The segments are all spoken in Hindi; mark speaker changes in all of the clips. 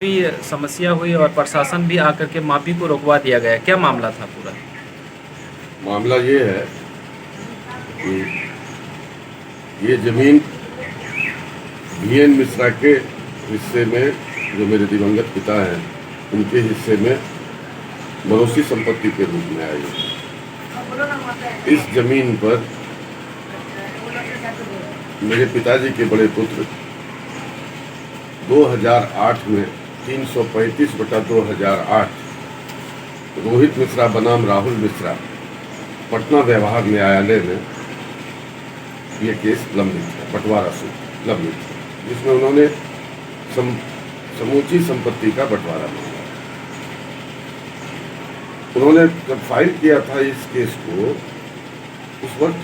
Speaker 1: भी समस्या हुई और प्रशासन भी आकर के माफी को रोकवा दिया गया। क्या मामला था पूरा?
Speaker 2: मामला ये है कि ये जमीन वीएन मिश्रा के हिस्से में, जो मेरे दिवंगत पिता हैं, उनके हिस्से में मरोसी संपत्ति के रूप में आई। इस जमीन पर मेरे पिताजी के बड़े पुत्र 2008 में 335/2008 रोहित मिश्रा बनाम राहुल मिश्रा पटना व्यवहार न्यायालय में ये केस लंबित है, बंटवारा सूट लंबित है, जिसमें उन्होंने समूची संपत्ति का बंटवारा मांगा। उन्होंने जब फाइल किया था इस केस को, उस वक्त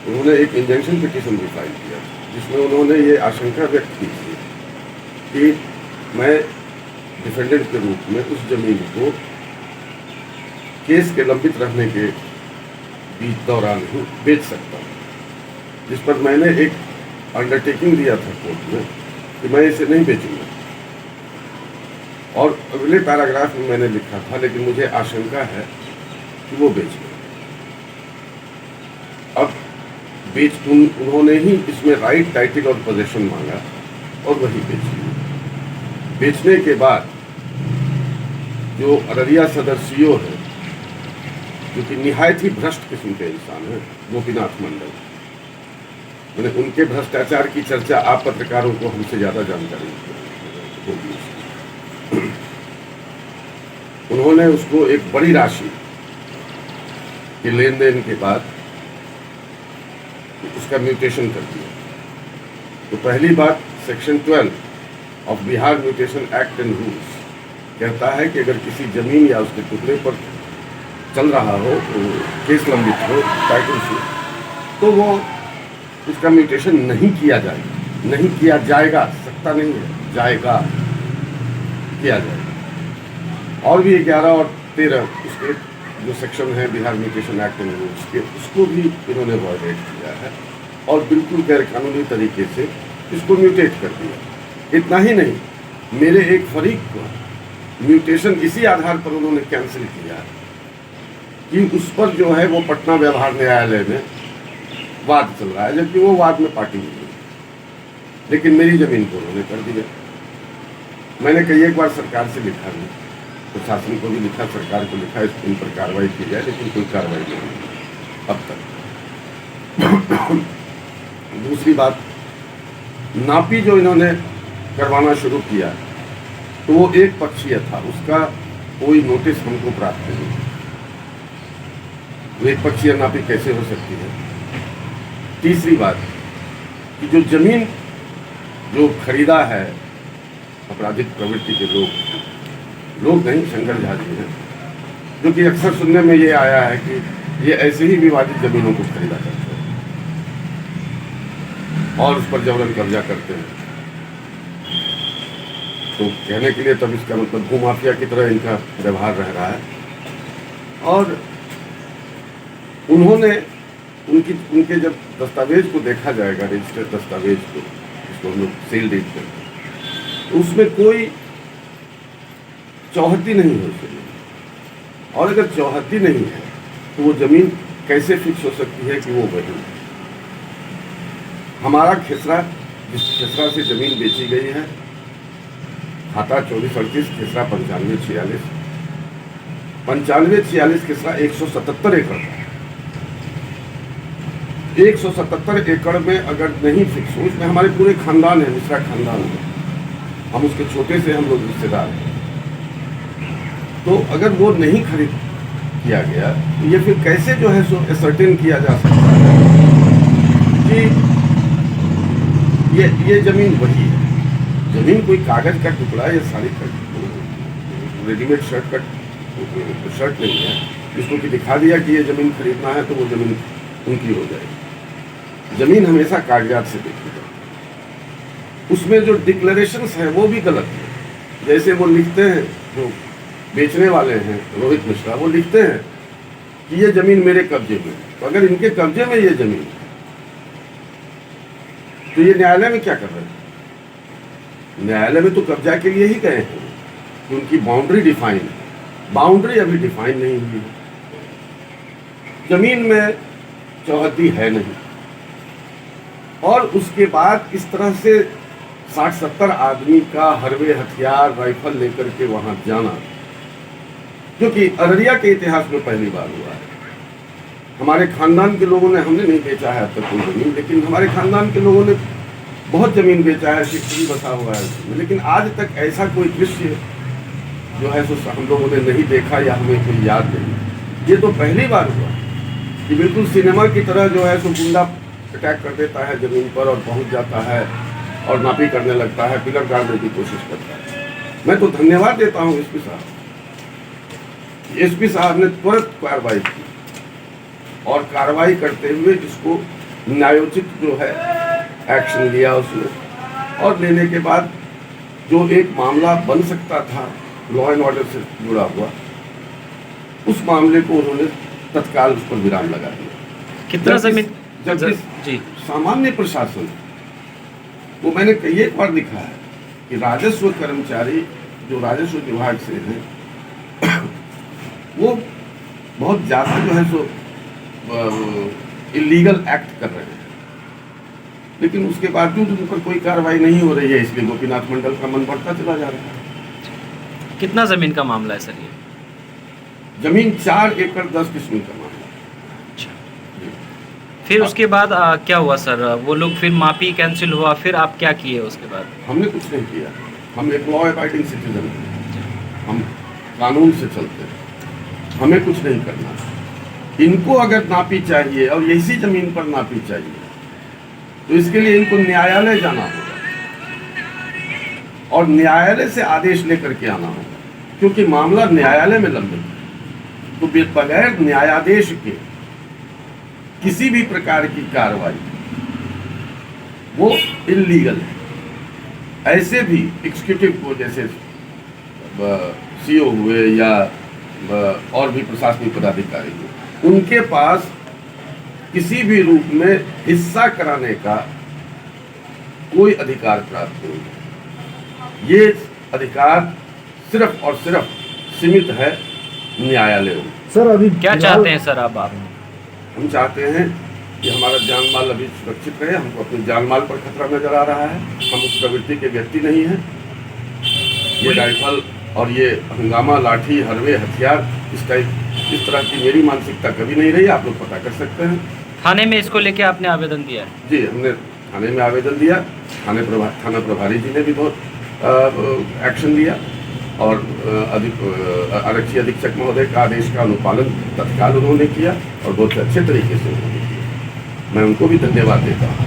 Speaker 2: उन्होंने एक इंजंक्शन पिटीशन भी फाइल किया था, जिसमें उन्होंने ये आशंका व्यक्त की थी कि मैं डिफेंडेंट के रूप में उस जमीन को केस के लंबित रहने के बीच दौरान ही बेच सकता हूँ, जिस पर मैंने एक अंडरटेकिंग दिया था कोर्ट में कि मैं इसे नहीं बेचूंगा। और अगले पैराग्राफ में मैंने लिखा था, लेकिन मुझे आशंका है कि वो बेच गए। अब उन्होंने ही इसमें राइट, टाइटल और पोजेशन मांगा और वही बेच लिया। बेचने के बाद जो अररिया सदर सीओ है, जो कि निहायत ही भ्रष्ट किस्म के इंसान है, गोपीनाथ मंडल, मैंने उनके भ्रष्टाचार की चर्चा आप पत्रकारों को हमसे ज्यादा जानकारी होगी। उन्होंने उसको एक बड़ी राशि के लेन देन के बाद उसका म्यूटेशन कर दिया। तो पहली बात, section 12 of Bihar mutation act and rules कहता है कि अगर किसी जमीन या उसके टुकड़े पर चल रहा हो, तो केस लंबित हो, टाइटल सूट, तो वो उसका म्यूटेशन नहीं किया जाएगा, नहीं किया जाएगा, सकता नहीं है, जाएगा, किया जाएगा। और भी 11 और 13 उसके जो सेक्शन है Bihar mutation act and rules के, उसको भी इन्होंने वायलेट किया है और बिल्कुल गैरकानूनी तरीके से इसको म्यूटेट कर दिया। इतना ही नहीं, मेरे एक फरीक को म्यूटेशन इसी आधार पर उन्होंने कैंसिल किया कि उस पर जो है वो पटना व्यवहार न्यायालय में वाद चल रहा है, जबकि वो वाद में पार्टी नहीं है, लेकिन मेरी जमीन को उन्होंने कर दिया। मैंने कई एक बार सरकार से लिखा भी, प्रशासन को भी लिखा, सरकार को लिखा, इन पर कार्रवाई की जाए, लेकिन कोई कार्रवाई नहीं हुई अब तक। दूसरी बात, नापी जो इन्होंने करवाना शुरू किया, तो वो एक पक्षीय था, उसका कोई नोटिस हमको प्राप्त नहीं। वो एक पक्षीय नापी कैसे हो सकती है? तीसरी बात कि जो जमीन जो खरीदा है आपराधिक प्रवृत्ति के लोग नहीं, शंकर झा जी हैं, जो कि अक्सर सुनने में ये आया है कि ये ऐसे ही विवादित जमीनों को खरीदा करते हैं और उस पर जबरन कब्जा करते हैं। तो कहने के लिए तब इसका मतलब भूमाफिया की तरह इनका व्यवहार रह रहा है। और उन्होंने उनके जब दस्तावेज को देखा जाएगा, रजिस्टर्ड दस्तावेज को, जिसको हम लोग सेल डीड करते हैं, तो उसमें कोई चौहद्दी नहीं हो सकती। और अगर चौहद्दी नहीं है तो वो जमीन कैसे फिक्स हो सकती है कि वो वही? हमारा खेसरा, जिस खेसरा से जमीन बेची गई है, खाता 2438, खेसरा 9546, 9546 खेसरा 177 एकड़ का। 177 एकड़ में अगर नहीं फिक्स हो, उसमें हमारे पूरे खानदान है, मिश्रा खानदान है, हम उसके छोटे से हम लोग रिश्तेदार हैं। तो अगर वो नहीं खरीद किया गया, तो ये फिर कैसे जो है सो सर्टेन किया जा सकता है कि ये जमीन वही है? जमीन कोई कागज का टुकड़ा या साड़ी का रेडीमेड शर्ट नहीं है, जिसको कि दिखा दिया कि ये जमीन खरीदना है तो वो जमीन उनकी हो जाएगी। जमीन हमेशा कागजात से देखी जाए, उसमें जो डिक्लेरेशंस है वो भी गलत है। जैसे वो लिखते हैं, जो बेचने वाले हैं रोहित मिश्रा, वो लिखते हैं कि ये जमीन मेरे कब्जे में है, तो अगर इनके कब्जे में ये जमीन है, तो ये न्यायालय में क्या कर रहे हैं? न्यायालय में तो कब्जा के लिए ही गए हैं कि उनकी बाउंड्री डिफाइन है। बाउंड्री अभी डिफाइन नहीं हुई है। जमीन में चौहद्दी है नहीं, और उसके बाद इस तरह से 60-70 आदमी का हरवे हथियार राइफल लेकर के वहां जाना, जो कि अररिया के इतिहास में पहली बार हुआ है। हमारे खानदान के लोगों ने, हमने नहीं बेचा है अब तक कोई जमीन, लेकिन हमारे खानदान के लोगों ने बहुत जमीन बेचा है, शिक्षी बसा हुआ है उसमें, लेकिन आज तक ऐसा कोई दृश्य जो है सो हम लोगों ने नहीं देखा या हमें कोई याद नहीं। ये तो पहली बार हुआ कि बिल्कुल सिनेमा की तरह जो है सो गुंडा अटैक कर देता है जमीन पर और पहुंच जाता है और नापी करने लगता है, पिलर गाड़ने की कोशिश करता है। मैं तो धन्यवाद देता हूं एसपी साहब। एसपी साहब ने तुरंत कार्रवाई की और कार्रवाई करते हुए इसको न्यायोचित जो है एक्शन लिया उसने, और लेने के बाद जो एक मामला बन सकता था लॉ एंड ऑर्डर से जुड़ा हुआ, उस मामले को उन्होंने तत्काल उस पर विराम लगा दिया।
Speaker 1: कितना जमीन
Speaker 2: जबकि
Speaker 1: जी
Speaker 2: सामान्य प्रशासन, वो मैंने कई एक बार लिखा है कि राजस्व कर्मचारी जो राजस्व विभाग से हैं वो बहुत ज्यादा जो है सो इलीगल एक्ट कर रहे हैं, लेकिन उसके बावजूद उन पर कोई कार्रवाई नहीं हो रही है। इसलिए गोपीनाथ मंडल का मन बढ़ता चला जा रहा है।
Speaker 1: कितना जमीन का मामला है सर ये?
Speaker 2: जमीन 4 एकड़ 10 किस्म का मामला।
Speaker 1: अच्छा, फिर उसके बाद क्या हुआ सर? वो लोग फिर मापी कैंसिल हुआ, फिर आप क्या किए उसके बाद?
Speaker 2: हमने कुछ नहीं किया। हम एक लॉ अबाइडिंग सिटीजन हैं, हम कानून से चलते हैं, हमें कुछ नहीं करना। इनको अगर नापी चाहिए और इसी जमीन पर नापी चाहिए, तो इसके लिए इनको न्यायालय जाना होगा और न्यायालय से आदेश लेकर के आना होगा, क्योंकि मामला न्यायालय में लंबित है। तो बगैर न्यायादेश के किसी भी प्रकार की कार्रवाई वो इल्लीगल है। ऐसे भी एग्जीक्यूटिव को, जैसे सीओ हुए या और भी प्रशासनिक पदाधिकारी हुए, उनके पास किसी भी रूप में हिस्सा कराने का कोई अधिकार प्राप्त नहीं है। ये अधिकार सिर्फ और सिर्फ सीमित है न्यायालयों में।
Speaker 3: सर अभी
Speaker 1: क्या चाहते हैं सर आप?
Speaker 2: हम चाहते हैं कि हमारा जान माल अभी सुरक्षित रहे। हमको अपने जान माल पर खतरा नजर आ रहा है। हम उस प्रवृत्ति के व्यक्ति नहीं हैं। ये राइफल और ये हंगामा, लाठी, हरवे, हथियार, इस तरह की मेरी मानसिकता कभी नहीं रही। आप लोग पता कर सकते हैं।
Speaker 1: थाने में इसको लेके आपने आवेदन दिया है?
Speaker 2: जी, हमने थाने में आवेदन दिया। थाना प्रभारी जी ने भी बहुत एक्शन लिया और आरक्षी अधीक्षक महोदय का आदेश का अनुपालन तत्काल उन्होंने किया और बहुत अच्छे तरीके से उन्होंने किया। मैं उनको भी धन्यवाद देता हूँ।